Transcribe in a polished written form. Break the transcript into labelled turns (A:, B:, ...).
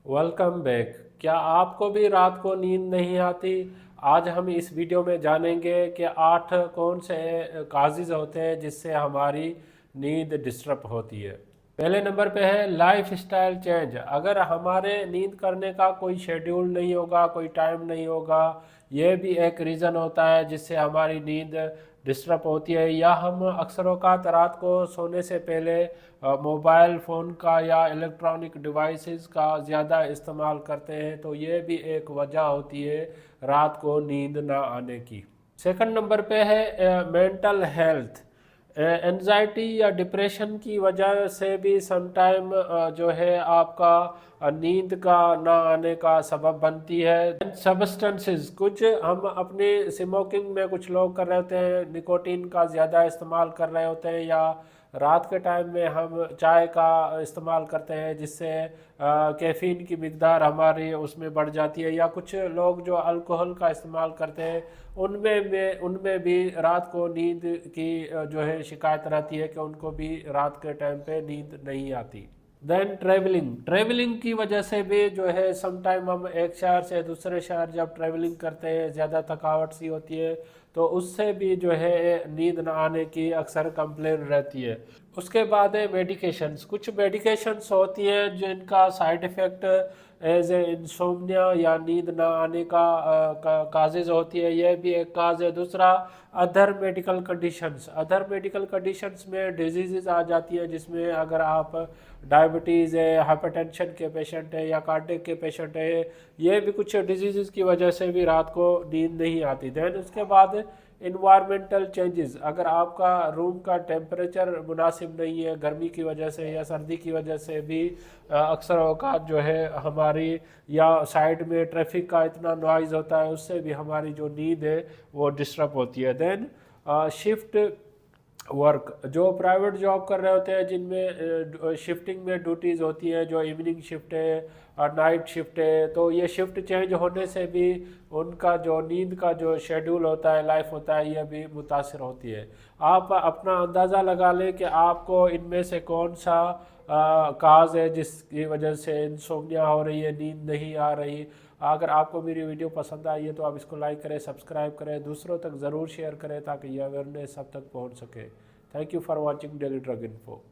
A: Welcome back. क्या आपको भी रात को नींद नहीं आती? आज हम इस वीडियो में जानेंगे कि 8 कौन से काजेज़ होते हैं जिससे हमारी नींद डिस्टर्ब होती है। पहले नंबर पे है लाइफ स्टाइल चेंज। अगर हमारे नींद करने का कोई शेड्यूल नहीं होगा, कोई टाइम नहीं होगा, ये भी एक रीज़न होता है जिससे हमारी नींद डिस्टर्ब होती है। या हम अक्सर औक़ात रात को सोने से पहले मोबाइल फ़ोन का या इलेक्ट्रॉनिक डिवाइसेस का ज़्यादा इस्तेमाल करते हैं, तो ये भी एक वजह होती है रात को नींद ना आने की। सेकंड नंबर पे है मेंटल हेल्थ। एंजाइटी या डिप्रेशन की वजह से भी समटाइम जो है आपका नींद का ना आने का सबब बनती है। सब्सटेंसेस, कुछ हम अपनी स्मोकिंग में कुछ लोग कर रहे होते हैं, निकोटीन का ज़्यादा इस्तेमाल कर रहे होते हैं, या रात के टाइम में हम चाय का इस्तेमाल करते हैं जिससे कैफ़ीन की मिकदार हमारी उसमें बढ़ जाती है, या कुछ लोग जो अल्कोहल का इस्तेमाल करते हैं उनमें भी रात को नींद की जो है शिकायत रहती है कि उनको भी रात के टाइम पे नींद नहीं आती। देन ट्रेवलिंग की वजह से भी जो है समटाइम हम एक शहर से दूसरे शहर जब ट्रेवलिंग करते हैं, ज़्यादा थकावट सी होती है, तो उससे भी जो है नींद न आने की अक्सर कंप्लेन रहती है। उसके बाद है मेडिकेशंस। कुछ मेडिकेशंस होती हैं जिनका side effect as a insomnia या नींद ना आने का काजेज़ होती है, यह भी एक काज है। दूसरा अदर मेडिकल कंडीशंस में डिजीज़ आ जाती है, जिसमें अगर आप डायबिटीज़ है, हाइपरटेंशन के पेशेंट है या कार्डियक के पेशेंट है, ये भी कुछ डिजीज़ की वजह से भी रात को नींद नहीं आती। दैन उसके बाद इन्वायरमेंटल चेंजेस। अगर आपका रूम का टेम्परेचर मुनासिब नहीं है, गर्मी की वजह से या सर्दी की वजह से भी अक्सर औकात जो है हमारी, या साइड में ट्रैफिक का इतना नॉइज़ होता है, उससे भी हमारी जो नींद है वो डिस्टर्ब होती है। देन शिफ्ट वर्क, जो प्राइवेट जॉब कर रहे होते हैं जिनमें शिफ्टिंग में ड्यूटीज़ होती है, जो इवनिंग शिफ्ट है और नाइट शिफ्ट है, तो ये शिफ्ट चेंज होने से भी उनका जो नींद का जो शेड्यूल होता है, लाइफ होता है, यह भी मुतासिर होती है। आप अपना अंदाज़ा लगा लें कि आपको इनमें से कौन सा काज है जिसकी वजह से इंसोम्निया हो रही है, नींद नहीं आ रही। अगर आपको मेरी वीडियो पसंद आई है तो आप इसको लाइक करें, सब्सक्राइब करें, दूसरों तक ज़रूर शेयर करें ताकि यह अवेयरनेस सब तक पहुंच सके। Thank you for watching daily drug info.